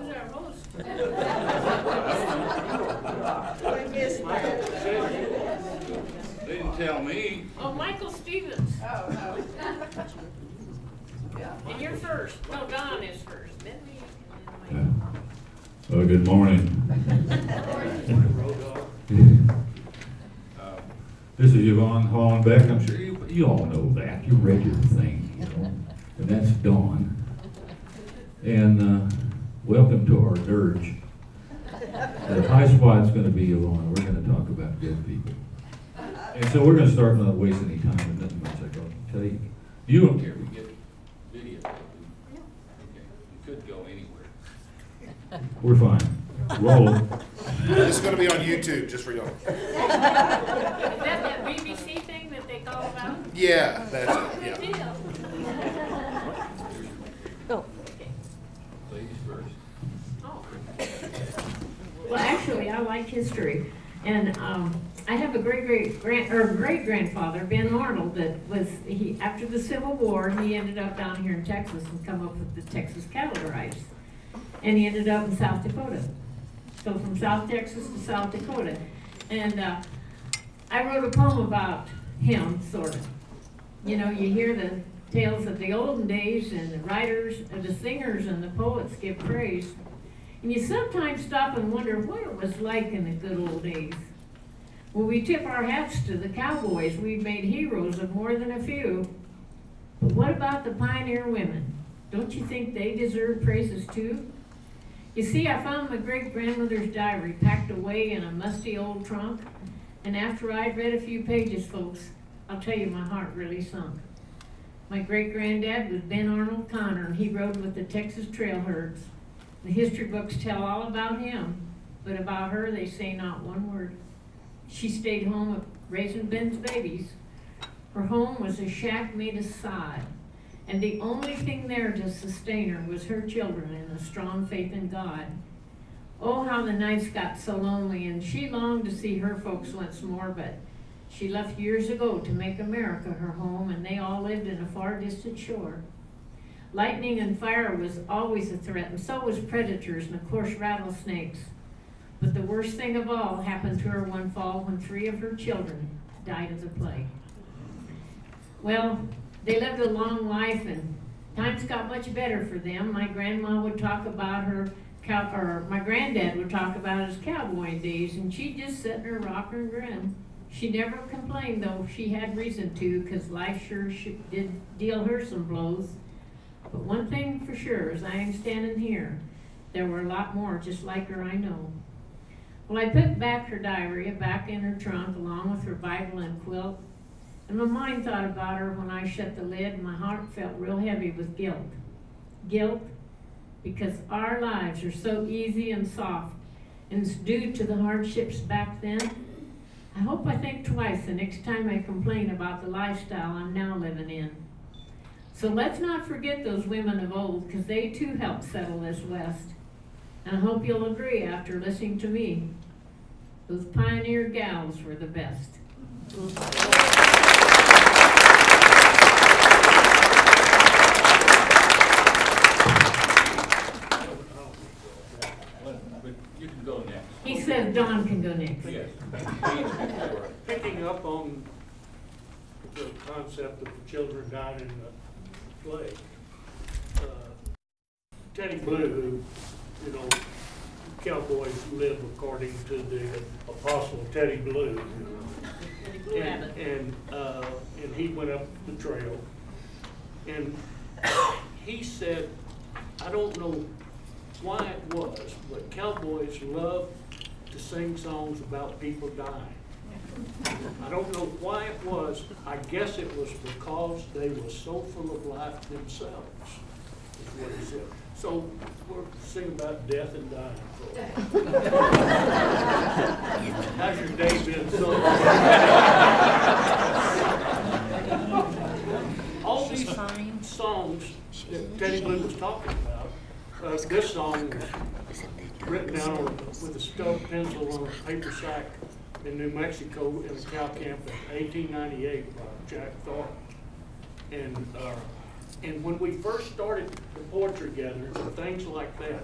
Who's our host? I missed that. They didn't tell me. Oh, Michael Stevens. Oh, no. And you're first. No, Don is first. Then me. Well, good morning. This is Yvonne Hollenbeck. I'm sure you all know that. You read your thing, you know. And that's Dawn. And welcome to our dirge. The high spot's going to be Yvonne. We're going to talk about dead people. And so we're going to start not waste any time with nothing much. I can tell you. You don't care. We get video. Okay. You could go anywhere. We're fine. Roll. This is going to be on YouTube, just for y'all. Is that BBC thing that they call about? Yeah, that's it. Good Yeah. deal. Ladies first. Oh. Well, actually, I like history, and I have a great grandfather, Ben Arnold, that was after the Civil War. He ended up down here in Texas and come up with the Texas Cattle Rights, and he ended up in South Dakota. So from South Texas to South Dakota, and I wrote a poem about him, sort of. You know, you hear the tales of the olden days, and the writers, and the singers, and the poets give praise. And you sometimes stop and wonder what it was like in the good old days. Well, we tip our hats to the cowboys. We've made heroes of more than a few. But what about the pioneer women? Don't you think they deserve praises too? You see, I found my great-grandmother's diary packed away in a musty old trunk. And after I'd read a few pages, folks, I'll tell you, my heart really sunk. My great-granddad was Ben Arnold Connor, and he rode with the Texas trail herds. The history books tell all about him, but about her they say not one word. She stayed home raising Ben's babies. Her home was a shack made of sod, and the only thing there to sustain her was her children and a strong faith in God. Oh, how the nights got so lonely, and she longed to see her folks once more, but she left years ago to make America her home, and they all lived in a far distant shore. Lightning and fire was always a threat, and so was predators, and of course rattlesnakes. But the worst thing of all happened to her one fall when 3 of her children died of the plague. Well, they lived a long life, and times got much better for them. My grandma would talk about my granddad would talk about his cowboy days, and she'd just sit in her rocker and grin. She never complained, though she had reason to, because life sure did deal her some blows. But one thing for sure, as I am standing here, there were a lot more just like her, I know. Well, I put back her diary back in her trunk along with her Bible and quilt, and my mind thought about her when I shut the lid, and my heart felt real heavy with guilt. Guilt because our lives are so easy and soft, and it's due to the hardships back then. I hope I think twice the next time I complain about the lifestyle I'm now living in. So let's not forget those women of old, because they too helped settle this West. And I hope you'll agree after listening to me, those pioneer gals were the best. You can go next. He says Don can go next. Yes. Picking up on the concept of the children dying in the plague. Teddy Blue, who, you know, cowboys live according to the apostle Teddy Blue. And he went up the trail, and he said, I don't know why it was, but cowboys love to sing songs about people dying. I don't know why it was. I guess it was because they were so full of life themselves, is what he said. So we're singing about death and dying. How's your day been so far? All these songs that Teddy Blue was talking about, this song was written down with a stubbed pencil on a paper sack in New Mexico in a cow camp in 1898 by Jack Thornton. And when we first started the poetry gathering and things like that,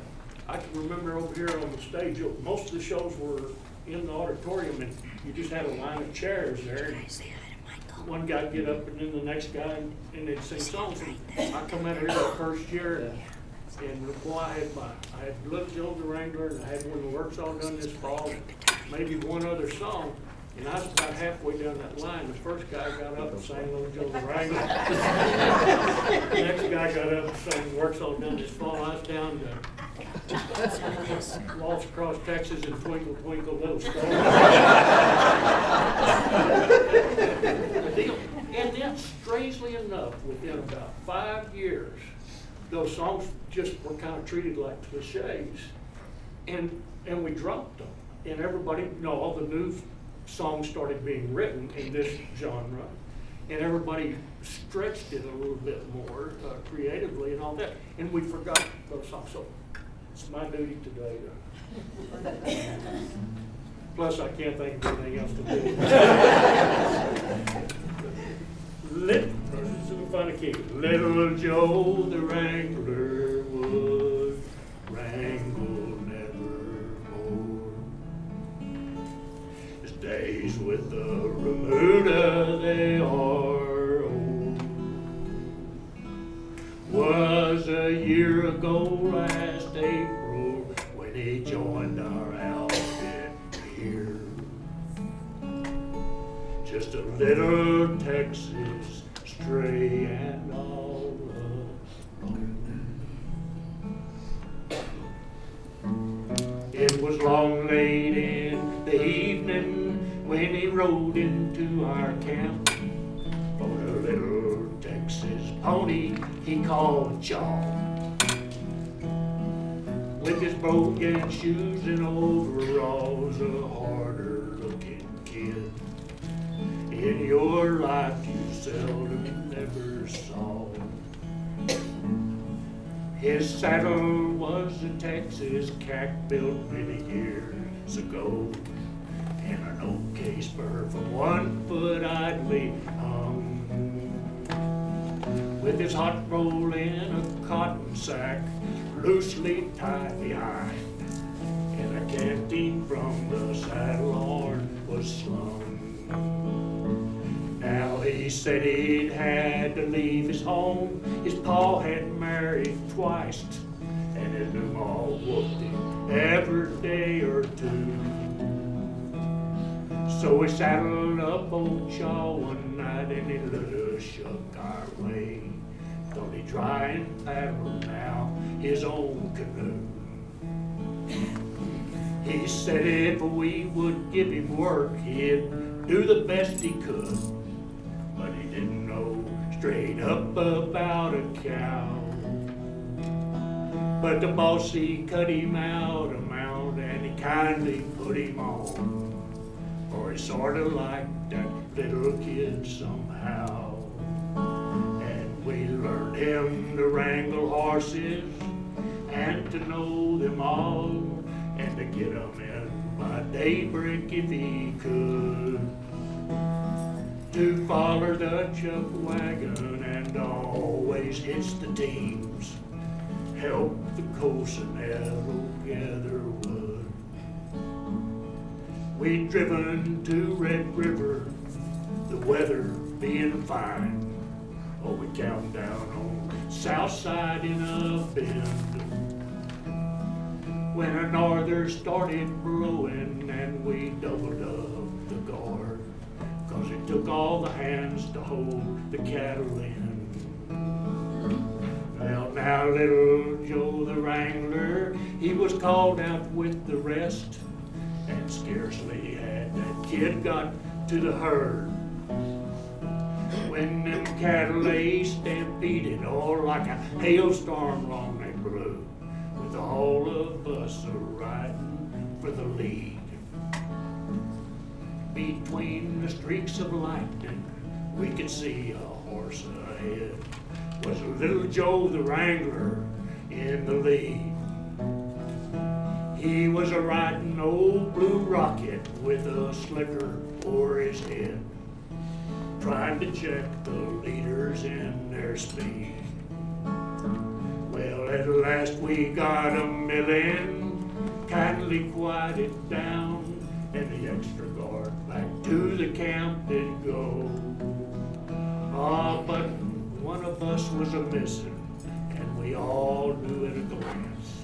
I can remember over here on the stage, most of the shows were in the auditorium, and you just had a line of chairs there. One guy would get up, and then the next guy, and they'd sing songs. And I come out here that first year, and boy, I had Little Joe the Wrangler, and I had When the Work's All Done This Fall, maybe one other song. And I was about halfway down that line. The first guy got up and sang Little Joe the Wrangler. The next guy got up and sang Work's All Done This Fall. I was down to Waltz Across Texas and Twinkle Twinkle Little Star. And then, strangely enough, within about 5 years, those songs just were kind of treated like cliches, and we dropped them. And everybody, all the new songs started being written in this genre, and everybody stretched it a little bit more creatively and all that, and we forgot those songs. So it's my duty today to, plus I can't think of anything else to do. This is a funny key. Little Joe the Wrangler would wrangle nevermore. His days with the remuda, they are old. Was a year ago last April when he joined our outfit here. Just a little Texas stray and all alone. It was long late in the evening when he rode into our camp on a little Texas pony he called John. With his broken shoes and overalls, a harder looking kid in your life you seldom never saw. His saddle was a Texas cack built many years ago, and an oak case spur from 1 foot idly hung. With his hot roll in a cotton sack loosely tied behind, and a canteen from the saddle horn was slung. Now he said he'd had to leave his home. His pa had married twice, and his new ma whooped him every day or two. So we saddled up old Shaw one night, and he let us shuck our way. Thought he'd try and paddle now his own canoe. He said if we would give him work, he'd do the best he could. But he didn't know straight up about a cow. But the boss, he cut him out a mount, and he kindly put him on, for he sorta liked that little kid somehow. And we learned him to wrangle horses, and to know them all, and to get them in by daybreak if he could. To follow the chuck wagon and always hitch the teams, help the Cosinello gather wood. We'd driven to Red River, the weather being fine. Oh, we camped down on south side in a bend, when a norther started blowing, and we doubled up the guard, 'cause it took all the hands to hold the cattle in. Well, now little Joe the Wrangler, he was called out with the rest, and scarcely had that kid got to the herd, when them cattle they stampeded, all like a hailstorm long they blew, with all of us a-riding for the lead. Between the streaks of lightning, we could see a horse ahead, was little Joe the Wrangler in the lead. He was a-riding old Blue Rocket with a slicker o'er his head, trying to check the leaders in their speed. Well, Well, at last we got a millin', kindly quieted down, and the extra guard back to the camp did go. Ah, but one of us was a-missin', and we all knew at a glance,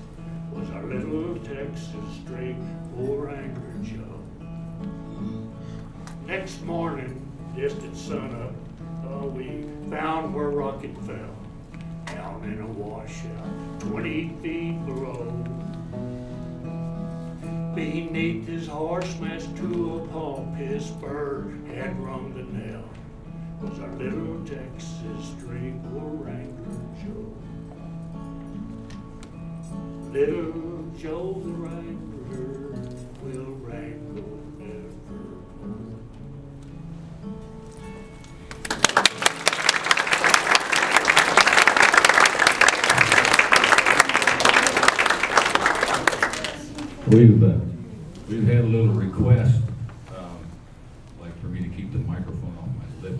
was our little Texas stray Wrangler Joe. Next morning, just at sunup, we found where Rocket fell, down in a washout 20 feet below. Beneath his horse smashed to a pulp, his spur had rung the knell, was our little Texas stray Wrangler Joe. Little Joe the Wrangler will wrangle evermore. We've had a little request, like for me to keep the microphone on my lip.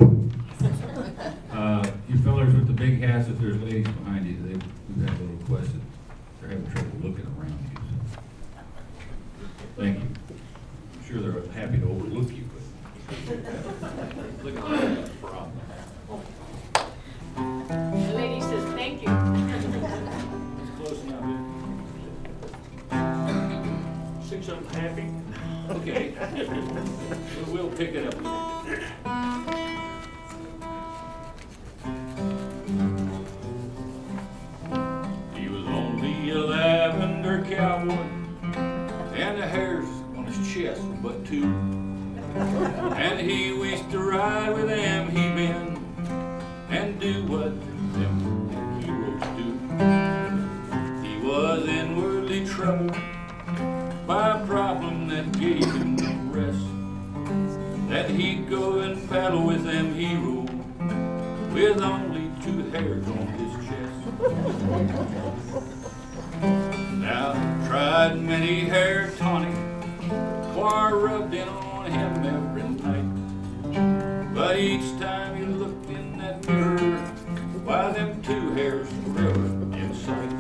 You fellers with the big hats, if there's ladies behind you, we've had a little request that they're having trouble looking around you. So. Thank you. I'm sure they're happy to overlook you, but look at that problem. The lady says, thank you. It's close enough. See something happy? Okay. We'll pick it up. He was only a lavender cowboy, and the hairs on his chest were but two. And he wished to ride with them he men, and do what them heroes do. He was inwardly troubled by a problem that gave him no rest, that he'd go and battle with them heroes with only 2 hairs on his chest. Now tried many hair tonic, Quar rubbed in on him every night, but each time he looked in that mirror, why them 2 hairs forever in sight.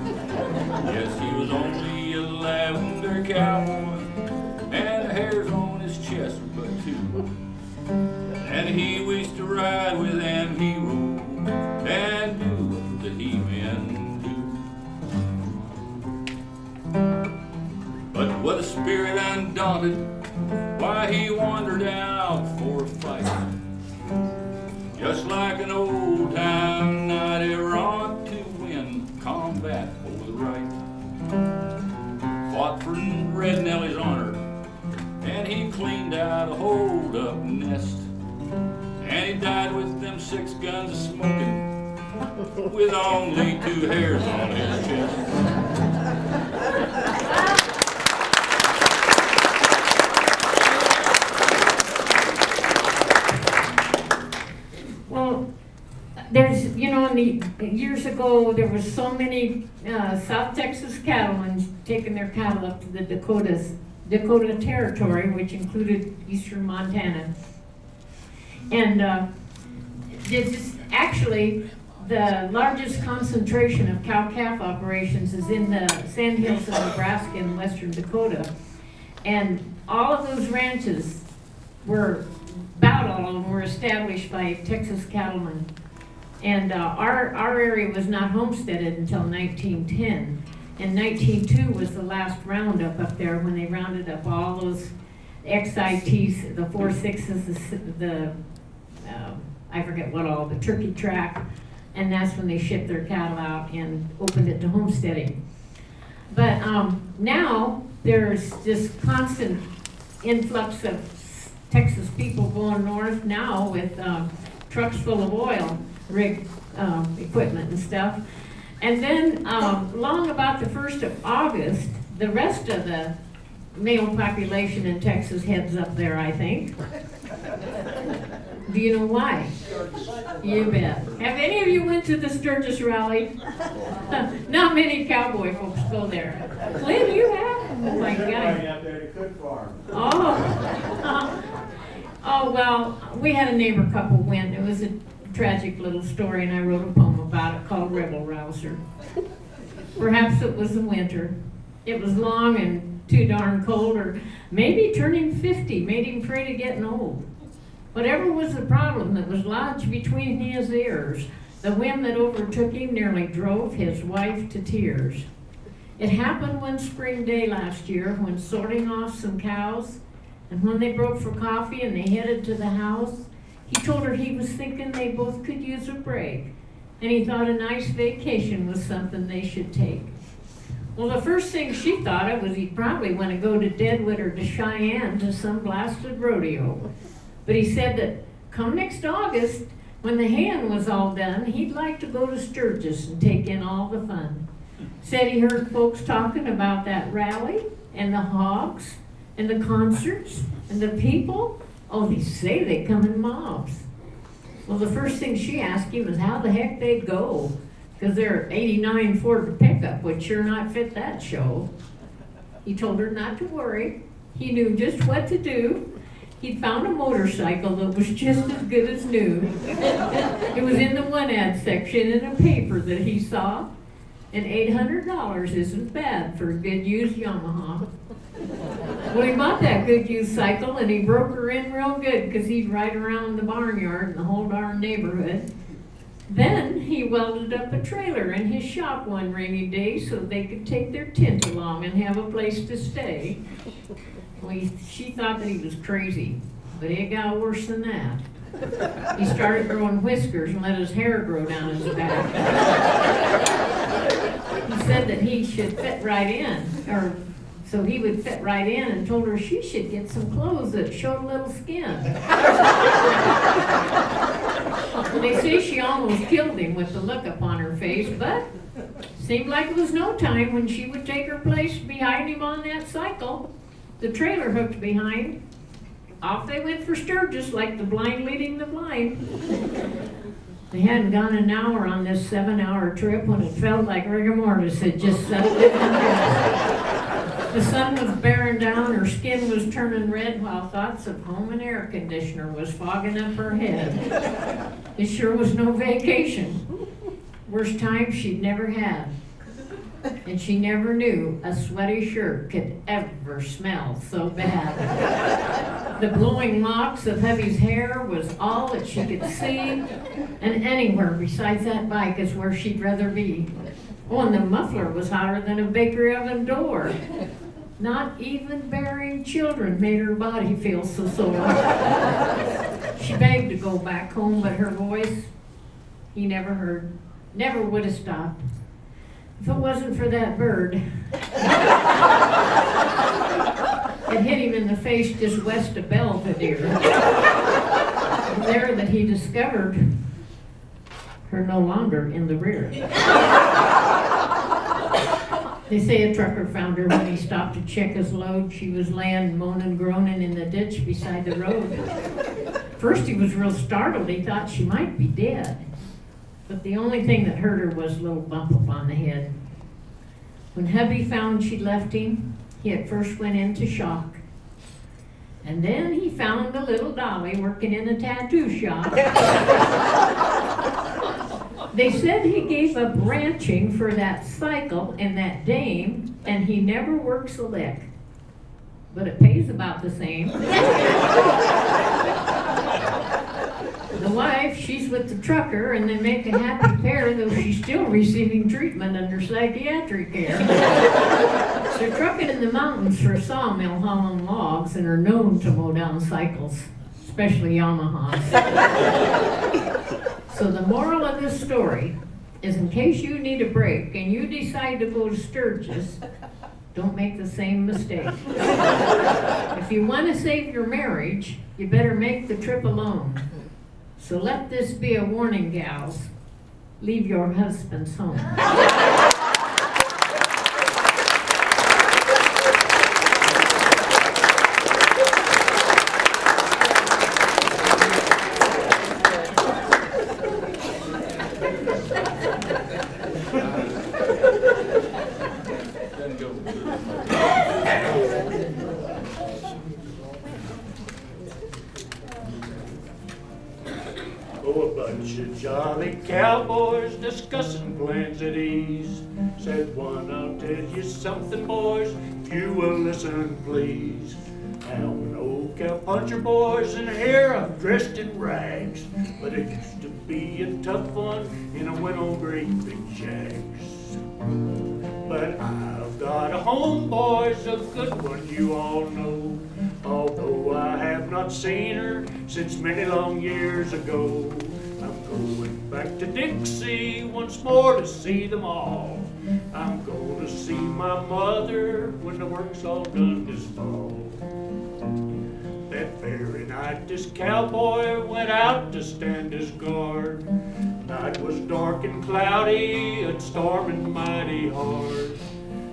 Yes, he was only a lavender cowboy, and the hairs on his chest were but 2. And he wished to ride with them heroes and do what the he-men do. But with a spirit undaunted, why he wandered out for a fight, just like an old-time knight errant to win combat for the right. Fought for Red Nellie's honor, and he cleaned out a hold-up nest, and he died with them 6 guns a smoking, with only 2 hairs on his chest. Well, there's, you know, years ago, there was so many South Texas cattlemen taking their cattle up to the Dakota Territory, which included eastern Montana. And actually, the largest concentration of cow-calf operations is in the sandhills of Nebraska and western Dakota. And all of those ranches were, about all of them were established by Texas cattlemen. And our area was not homesteaded until 1910. And 1902 was the last roundup up there, when they rounded up all those XITs, the 4.6s, the I forget what all, the turkey track, and that's when they shipped their cattle out and opened it to homesteading. But now there's just constant influx of Texas people going north now with trucks full of oil rig equipment and stuff. And then long about the 1st of August, the rest of the male population in Texas heads up there, I think. Do you know why? You bet. Have any of you went to the Sturgis rally? Not many cowboy folks go there. Clint, you have? Oh my God. Oh, well, we had a neighbor couple went. It was a tragic little story, and I wrote a poem about it called Rebel Rouser. Perhaps it was the winter. It was long and too darn cold, or maybe turning 50 made him afraid of getting old. Whatever was the problem that was lodged between his ears, the whim that overtook him nearly drove his wife to tears. It happened one spring day last year when sorting off some cows, and when they broke for coffee and they headed to the house, he told her he was thinking they both could use a break, and he thought a nice vacation was something they should take. Well, the first thing she thought of was he'd probably want to go to Deadwood or to Cheyenne to some blasted rodeo. But he said that come next August, when the haying was all done, he'd like to go to Sturgis and take in all the fun. Said he heard folks talking about that rally and the hogs and the concerts and the people. Oh, they say they come in mobs. Well, the first thing she asked him was how the heck they'd go, because their '89 Ford pickup would sure not fit that show. He told her not to worry. He knew just what to do. He'd found a motorcycle that was just as good as new. It was in the one ad section in a paper that he saw, and $800 isn't bad for a good used Yamaha. Well, he bought that good used cycle and he broke her in real good because he'd ride around the barnyard and the whole darn neighborhood. Then he welded up a trailer in his shop one rainy day so they could take their tent along and have a place to stay. Well, she thought that he was crazy, but it got worse than that. He started growing whiskers and let his hair grow down his back. He said that he should fit right in, or so he would fit right in, and told her she should get some clothes that showed a little skin. They say she almost killed him with the look upon her face, but seemed like it was no time when she would take her place behind him on that cycle. The trailer hooked behind. Off they went for Sturgis like the blind leading the blind. They hadn't gone an hour on this 7-hour trip when it felt like rigor mortis had just settled in. The sun was bearing down, her skin was turning red, while thoughts of home and air conditioner was fogging up her head. It sure was no vacation. Worst time she'd never had. And she never knew a sweaty shirt could ever smell so bad. The blowing locks of hubby's hair was all that she could see, and anywhere besides that bike is where she'd rather be. Oh, and the muffler was hotter than a bakery oven door. Not even bearing children made her body feel so sore. She begged to go back home, but her voice, he never heard, never would have stopped. If it wasn't for that bird, it hit him in the face just west of Belvedere. There that he discovered her no longer in the rear. They say a trucker found her when he stopped to check his load. She was laying, moaning, groaning in the ditch beside the road. First he was real startled. He thought she might be dead. But the only thing that hurt her was a little bump up on the head. When hubby found she'd left him, he at first went into shock. And then he found the little dolly working in a tattoo shop. They said he gave up ranching for that cycle and that dame, and he never works a lick. But it pays about the same. The wife, she's with the trucker, and they make a happy pair, though she's still receiving treatment under psychiatric care. They're trucking in the mountains for a sawmill hauling logs and are known to mow down cycles, especially Yamahas. So the moral of this story is, in case you need a break and you decide to go to Sturgis, don't make the same mistake. If you want to save your marriage, you better make the trip alone. So let this be a warning, gals. Leave your husbands home. Oh, a bunch of jolly cowboys discussing plans at ease, Said one, I'll tell you something, boys, if you will listen, please. I'm an old cowpuncher, boys, and here I'm dressed in rags. But it used to be a tough one, and I went on great big shags. But I've got a home, boys, a good one you all know. Although I have not seen her since many long years ago. I'm going back to Dixie once more to see them all. I'm going to see my mother when the work's all done this fall. That very night this cowboy went out to stand his guard. Night was dark and cloudy and storming mighty hard.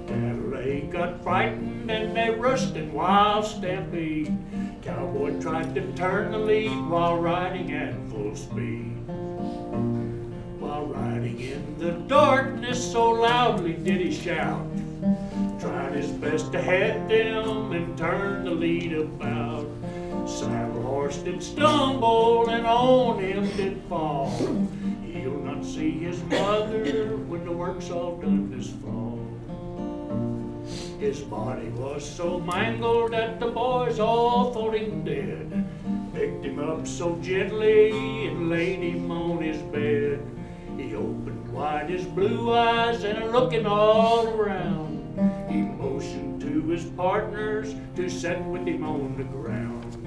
Adelaide got frightened and they rushed in wild stampede. Cowboy tried to turn the lead while riding at full speed. While riding in the darkness so loudly did he shout, tried his best to head them and turn the lead about. Saddle horse did stumble and on him did fall. He'll not see his mother when the work's all done this fall. His body was so mangled that the boys all thought him dead. Picked him up so gently and laid him on his bed. He opened wide his blue eyes and looking all around, he motioned to his partners to sit with him on the ground.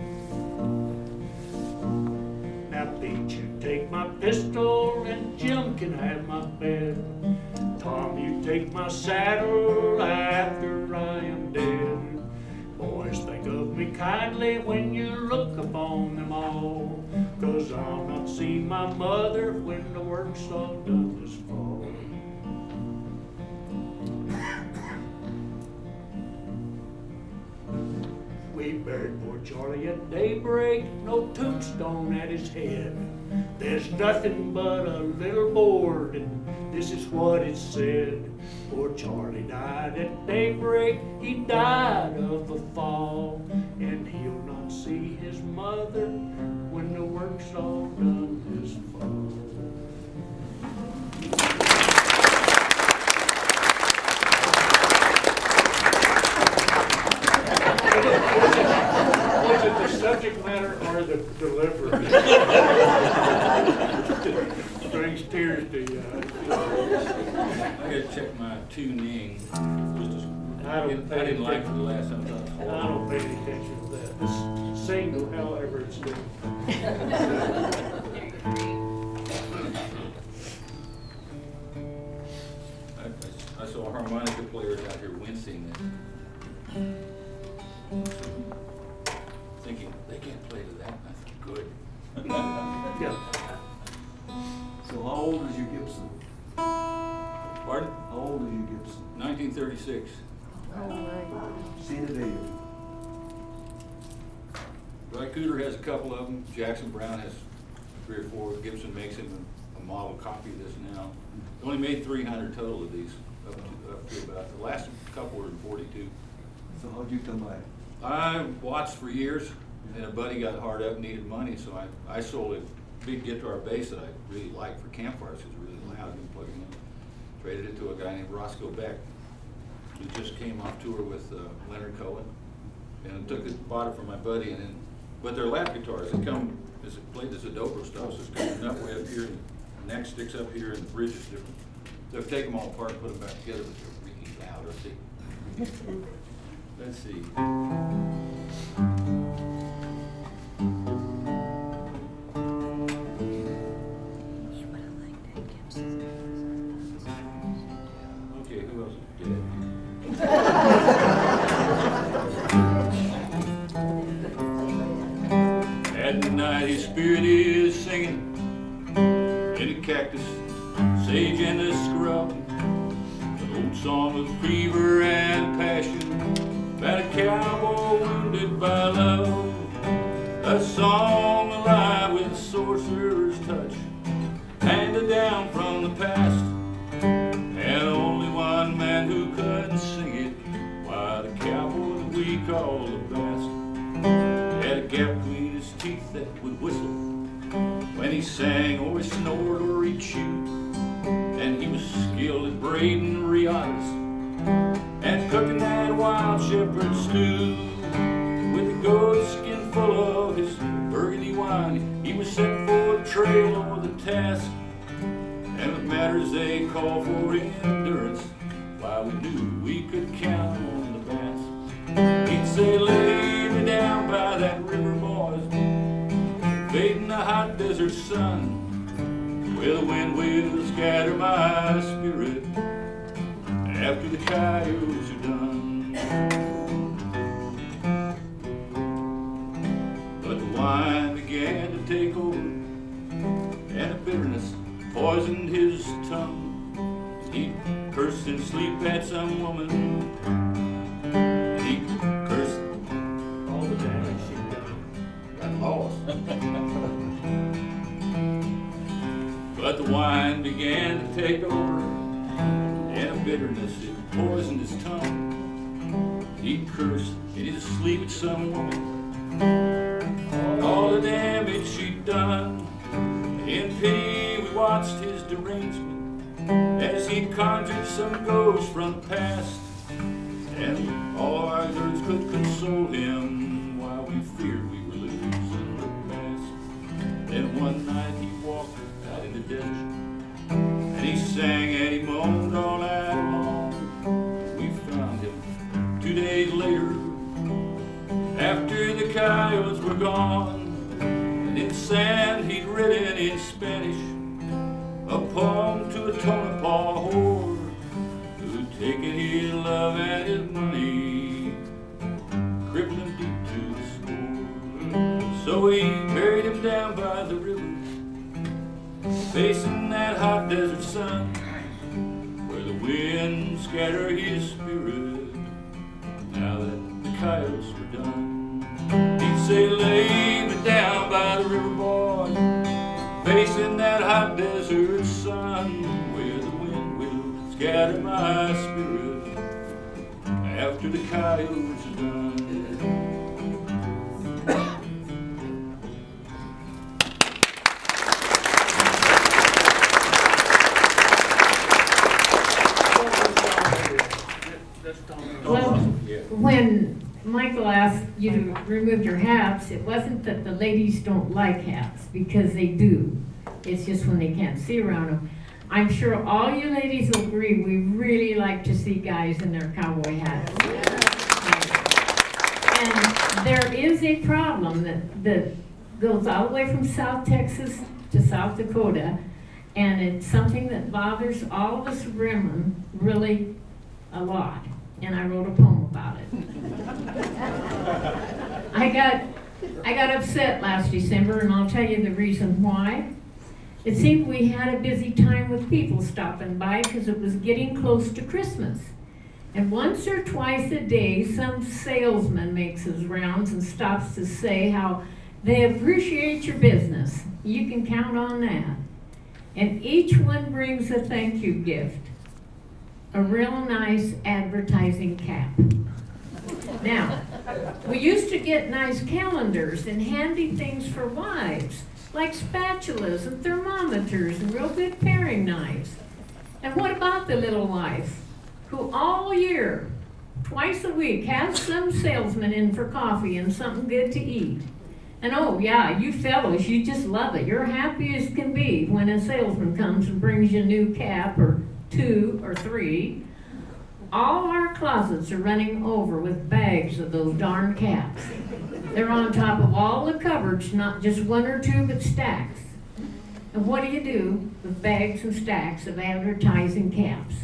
Now Pete, you take my pistol and Jim can have my bed. Tom, you take my saddle after I am dead. Boys, think of me kindly when you look upon them all, 'cause I'll not see my mother when the work's all done this fall. We buried poor Charlie at daybreak, no tombstone at his head. There's nothing but a little board, and this is what it said. Poor Charlie died at daybreak, he died of a fall, and he'll not see his mother when the work's all done this fall. Was it the subject matter or the delivery? Brings tears to you. I gotta check my tuning. I didn't like it the last time. I don't pay any attention to that. Just sing however it's done. I saw harmonica players out here wincing and thinking they can't play to that. I think good. Yeah. So how old is your Gibson? Pardon? How old is your Gibson? 1936. See the day. Guy Cooter has a couple of them. Jackson Brown has 3 or 4. Gibson makes him a model copy of this now. They only made 300 total of these, up to about, the last couple were in 42. So how'd you come by? I watched for years, and a buddy got hard up, needed money, so I sold a big guitar bass that I really liked for campfires. It was really loud, you can plug it in. Traded it to a guy named Roscoe Beck, who just came off tour with Leonard Cohen, and bought it for my buddy. And then, but they're lap guitars. They come played as a dobro style, so it's coming up way up here, and the neck sticks up here, and the bridge is different. They've taken them all apart and put them back together, but they're really loud. Let's see. Okay, who else is dead? At night his spirit is singing in the cactus, sage and the scrub, an old song of fever and passion about a cowboy wounded by love, a song alive with sorcerer's touch, handed down from the past, and only one man who couldn't sing it. Why, the cowboy that we call the best had a gap between his teeth that would whistle when he sang, or he snored, or he chewed, and he was scared gilded braiding riatas, and cooking that wild shepherd stew. With a goat skin full of his burgundy wine, he was set for the trail or the task. And with matters they call for endurance, why we knew we could count on the bass. He'd say, lay me down by that river, boys, fading the hot desert sun, where the wind will scatter my spirit after the coyotes are done. But the wine began to take over, and the bitterness poisoned his tongue. He cursed in sleep at some woman. He cursed All the damage she'd done. Got lost. But the wine began to take over, and a bitterness it poisoned his tongue. He cursed in his sleep at some woman, all the damage she'd done. In pity we watched his derangement as he conjured some ghost from the past, and all our words could console him while we feared we were losing the past. Then one night he walked out in the desert, and he sang and he moaned all night long. We found him 2 days later, after the coyotes were gone, and in sand he'd written in Spanish a poem to a Tonopah whore who'd taken his love and his money, crippled him deep to the score. So we buried him down by the river, facing that hot desert sun, where the wind scattered his spirit now that the coyotes were done. He'd say, lay me down by the river, boy, facing that hot desert sun, where the wind will scatter my spirit after the coyotes are done. Well, when Michael asked you to remove your hats, it wasn't that the ladies don't like hats, because they do. It's just when they can't see around them. I'm sure all you ladies will agree, we really like to see guys in their cowboy hats. And there is a problem that goes all the way from South Texas to South Dakota, and it's something that bothers all of us women really a lot. And I wrote a poem about it. I got upset last December, and I'll tell you the reason why. It seemed we had a busy time with people stopping by because it was getting close to Christmas. And once or twice a day, some salesman makes his rounds and stops to say how they appreciate your business. You can count on that. And each one brings a thank you gift. A real nice advertising cap. Now, we used to get nice calendars and handy things for wives, like spatulas and thermometers and real good paring knives. And what about the little wife, who all year, twice a week, has some salesman in for coffee and something good to eat? And oh yeah, you fellows, you just love it. You're happy as can be when a salesman comes and brings you a new cap or 2 or 3. All our closets are running over with bags of those darn caps. They're on top of all the cupboards, not just 1 or 2, but stacks. And what do you do with bags and stacks of advertising caps?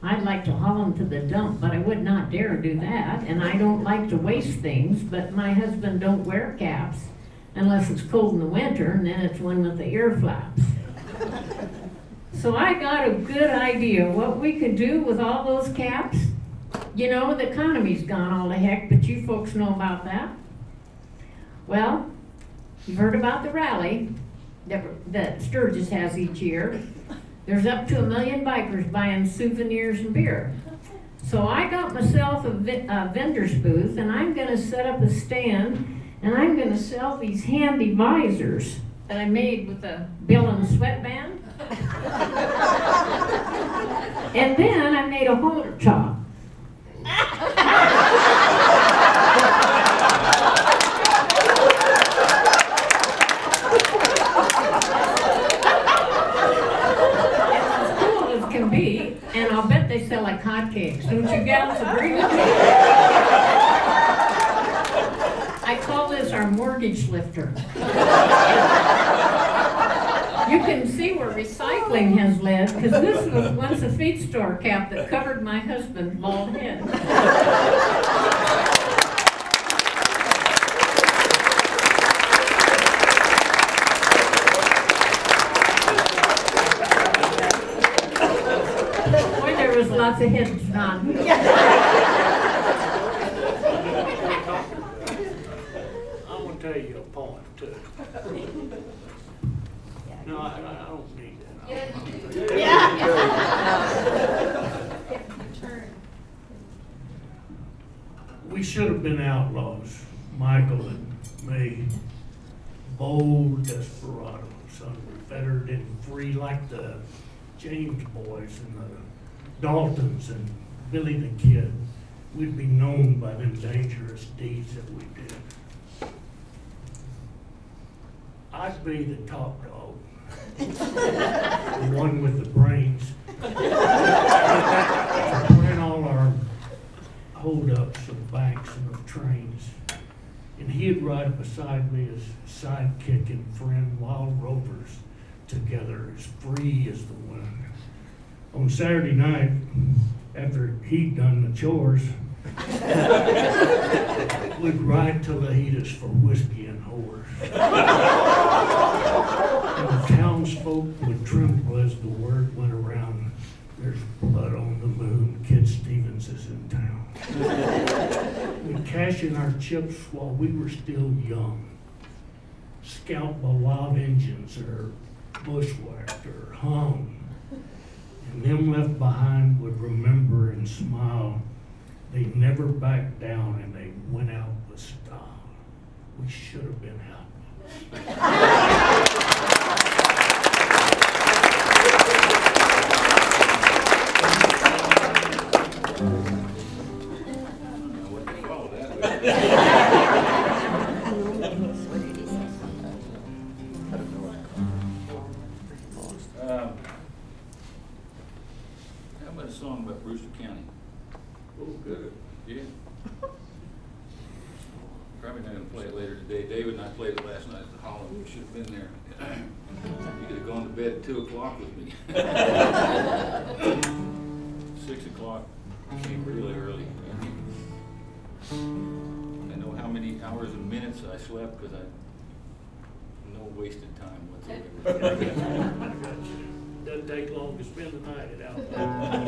I'd like to haul them to the dump, but I would not dare do that. And I don't like to waste things, but my husband don't wear caps unless it's cold in the winter, and then it's one with the ear flaps. So I got a good idea what we could do with all those caps. You know, the economy's gone all to heck, but you folks know about that. Well, you've heard about the rally that Sturgis has each year. There's up to 1 million bikers buying souvenirs and beer. So I got myself a vendor's booth, and I'm gonna set up a stand, and I'm gonna sell these handy visors that I made with a Bill and sweatband. And then I made a holder top. It's as cool as can be, and I'll bet they sell like hotcakes. Don't you gals agree with me? I call this our mortgage lifter. You can see where recycling has led, because this was once a feed store cap that covered my husband's bald head. Boy, there was lots of heads nodding. I'm gonna tell you a poem too. No, I don't need that. We should have been outlaws, Michael and me, bold desperados, unfettered and free like the James boys and the Daltons and Billy the Kid. We'd be known by them dangerous deeds that we did. I'd be the top dog, the one with the brains, to plan all our hold-ups of banks and of trains. And he'd ride beside me as sidekick and friend, wild rovers together, as free as the wind. On Saturday night, after he'd done the chores, we'd ride to Lahidas for whiskey and whores. And the townsfolk would tremble as the word went around, there's blood on the moon, Kid Stevens is in town. We'd cash in our chips while we were still young, scalped by wild Indians or bushwhacked or hung. And them left behind would remember and smile. They never backed down and they went out with style. We should have been out. How about a song about Brewster County? Oh, good. Yeah. Probably not gonna play it later today. David and I played it last night at the Hollow. We should have been there. You could have gone to bed at 2 o'clock with me. 6 o'clock came really early. I know how many hours and minutes I slept because no wasted time whatsoever. Doesn't take long to spend the night at Alpine.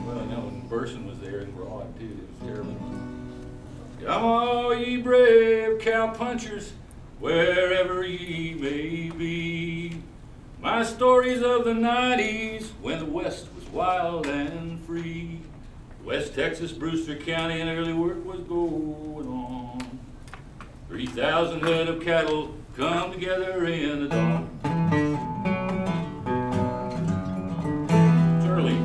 Well, no, and Burson was there and Broad too. It was terrible. Come all ye brave cowpunchers, wherever ye may be. My stories of the 90s, when the West was wild and free. West Texas, Brewster County, and early work was going on. 3,000 head of cattle come together in the dawn. It's early.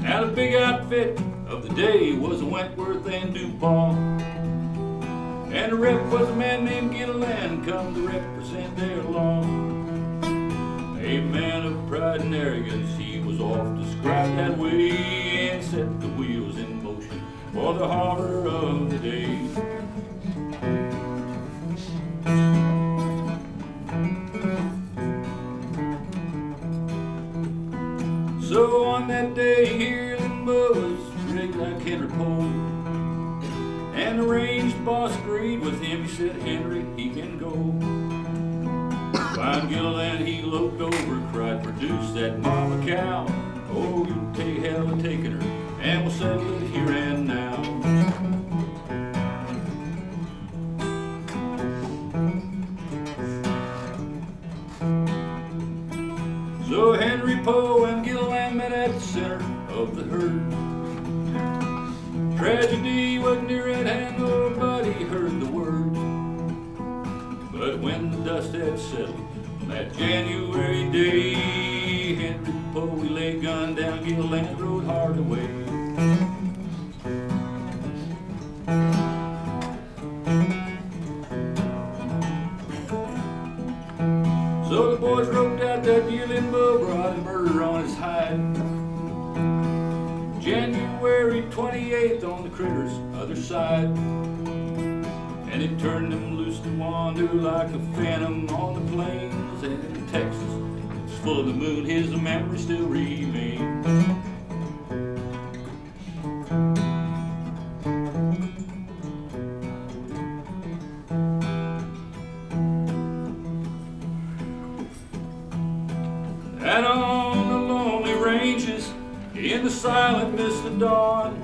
Now the big outfit of the day was Wentworth and DuPont. And the rep was a man named Gilliland, come to represent their law. A man of pride and arrogance, he was oft described that way, and set the wheels in motion for the horror of the day. So on that day here in was rigged like Henry Poe, and the range boss agreed with him. He said, Henry, he can go. Find Gilliland, he loped over, cried, produce that mama cow. Oh, you take hell of taking her, and we'll settle it here and now. So Henry Poe and Gilliland met at the center of the herd. Tragedy was near at hand, nobody heard the word. dust had settled. That January day, Henry Poe, we lay gunned down, Gilland rode hard away. So the boys roped out that Gilland bub rod and murder on his hide. January 28th on the critters' other side. And it turned him loose to wander like a phantom on the plains. And in Texas, it's full of the moon, his memory still remains. And on the lonely ranges, in the silent mist of dawn,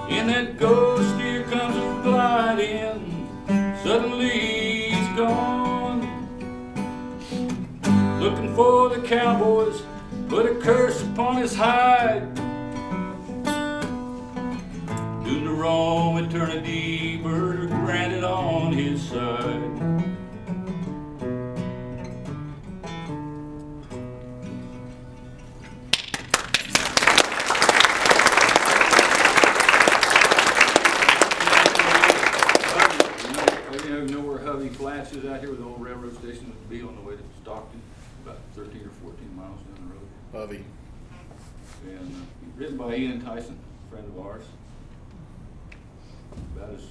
in that ghost here comes a gliding, suddenly he's gone. Looking for the cowboys, put a curse upon his hide. Doomed to roam eternity, murder granted on his side. Flats is out here where the old railroad station would be on the way to Stockton, about 13 or 14 miles down the road. Bubby. And written by Ian Tyson, a friend of ours. About as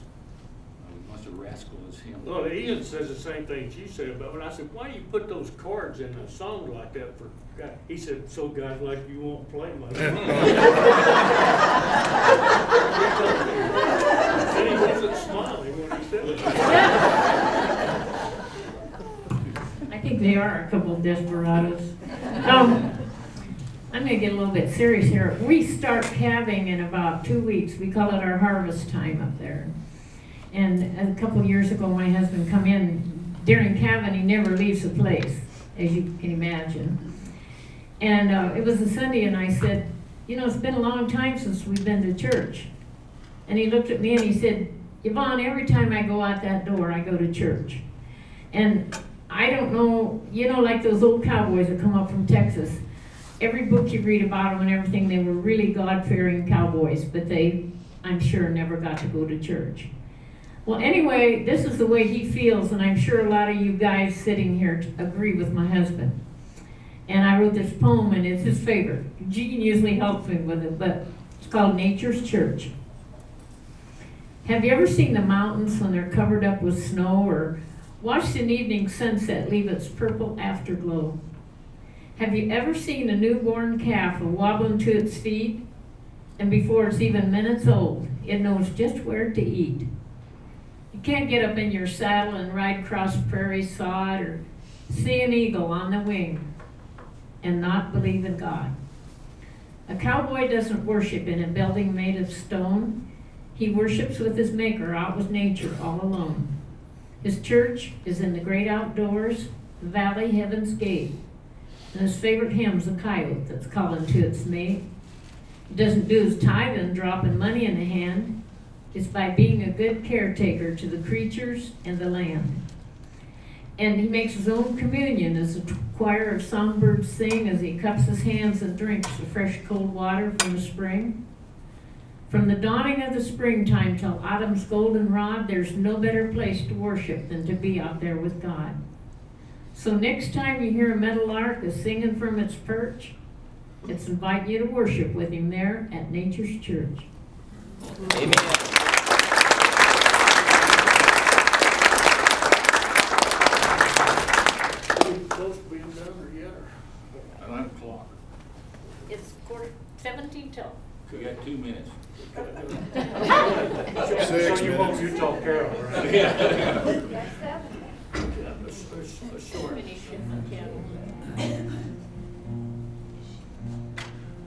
much a rascal as him. Well, Ian says the same thing you said about it. I said, why do you put those chords in a song like that for guys? He said, so guys like you won't play my song. And he wasn't smiling when he said it. I think they are a couple of desperados. I'm going to get a little bit serious here. We start calving in about 2 weeks. We call it our harvest time up there. And a couple of years ago, my husband come in during calving. He never leaves the place, as you can imagine. And it was a Sunday, and I said, you know, it's been a long time since we've been to church. And he looked at me and he said, Yvonne, every time I go out that door, I go to church. And I don't know, you know, like those old cowboys that come up from Texas. Every book you read about them and everything, they were really God-fearing cowboys, but they, I'm sure, never got to go to church. Well, anyway, this is the way he feels, and I'm sure a lot of you guys sitting here agree with my husband. And I wrote this poem, and it's his favorite. Gene usually helps me with it, but it's called Nature's Church. Have you ever seen the mountains when they're covered up with snow, or watched an evening sunset leave its purple afterglow? Have you ever seen a newborn calf wobbling to its feet, and before it's even minutes old, it knows just where to eat? You can't get up in your saddle and ride across prairie sod, or see an eagle on the wing and not believe in God. A cowboy doesn't worship in a building made of stone. He worships with his maker out with nature all alone. His church is in the great outdoors, the valley, heaven's gate. And his favorite hymn's a coyote that's calling to its mate. He doesn't do his tithing, dropping money in the hand. It's by being a good caretaker to the creatures and the land. And he makes his own communion as a choir of songbirds sing as he cups his hands and drinks the fresh cold water from the spring. From the dawning of the springtime till autumn's golden rod, there's no better place to worship than to be out there with God. So next time you hear a meadowlark is singing from its perch, it's inviting you to worship with him there at Nature's Church. Amen. Close to being done or yet? At 9 o'clock. It's 17 till. We got 2 minutes. So you want you talk Carol, right? Yeah. A short.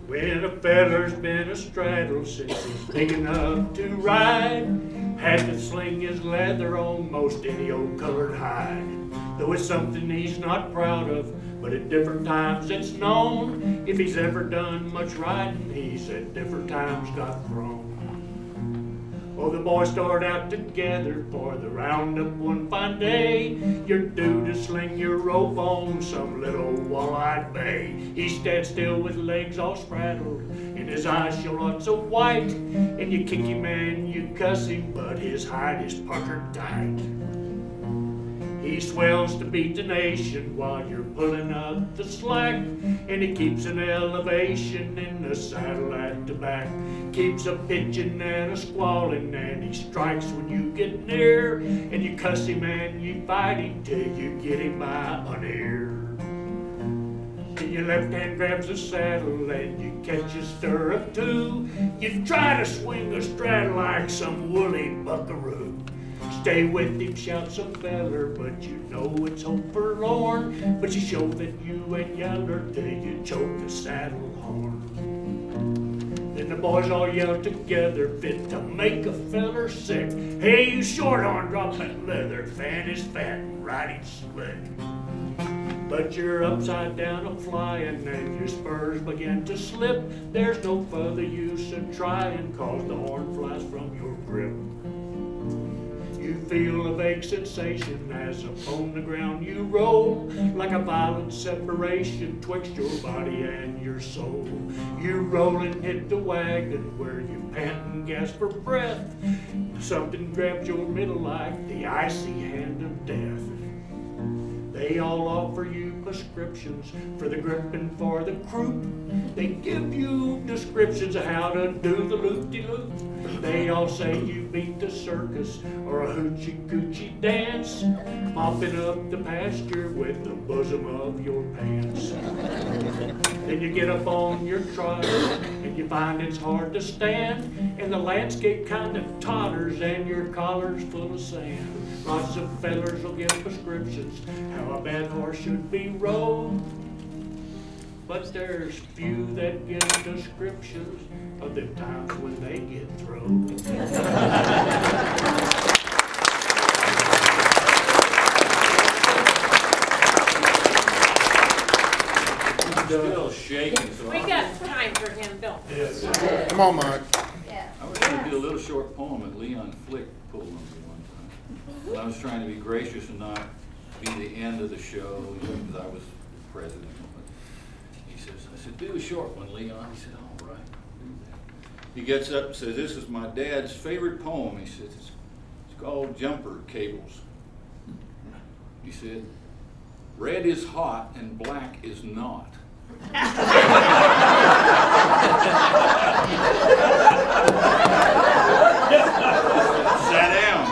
When a feller's been astraddle since he's big enough to ride, had to sling his leather on most any old colored hide. Though it's something he's not proud of, but at different times it's known. If he's ever done much riding, he's at different times got thrown. Oh, the boys start out together for the roundup one fine day. You're due to sling your rope on some little walleye bay. He stands still with legs all spraddled, and his eyes show lots of white. And you kick him and you cuss him, but his hide is puckered tight. He swells to beat the nation while you're pulling up the slack, and he keeps an elevation in the saddle at the back. Keeps a pitching and a squalling, and he strikes when you get near, and you cuss him and you fight him till you get him by an ear. And your left hand grabs the saddle and you catch a stirrup too. You try to swing a straddle like some woolly buckaroo. Stay with him, shouts a feller, but you know it's hope forlorn. But you show that you ain't yeller till you choke the saddle horn. Then the boys all yell together, fit to make a feller sick. Hey, you shorthorn, drop that leather, fan his fat and ride him slick. But you're upside down a flying and your spurs begin to slip. There's no further use in trying, cause the horn flies from your grip. You feel a vague sensation as upon the ground you roll, like a violent separation twixt your body and your soul. You roll and hit the wagon where you pant and gasp for breath. Something grabs your middle like the icy hand of death. They all offer you prescriptions for the grip and for the croup. They give you descriptions of how to do the loop-de-loop. They all say you beat the circus or a hoochie-coochie dance, mopping up the pasture with the bosom of your pants. Then you get up on your trot and you find it's hard to stand, and the landscape kind of totters and your collar's full of sand. Lots of fellers will give prescriptions how a bad horse should be rode, but there's few that give descriptions of the times when they get thrown. Still shaking, so We got time for him, don't we? Yes. Come on, Mike. I was going to do a little short poem that Leon Flick pulled on me one time. But I was trying to be gracious and not be the end of the show, because I was president. But he says, I said, do a short one, Leon. He said, all right, I'll do that. He gets up and says, this is my dad's favorite poem. He says, it's called Jumper Cables. He said, red is hot and black is not. Sat down.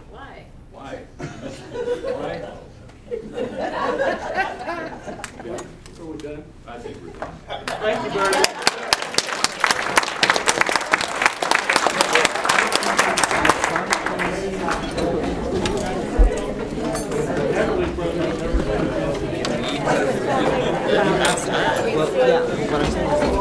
Why? Why? Are we done? I think we're done. Thank you very much. Well, yeah, what I'm saying is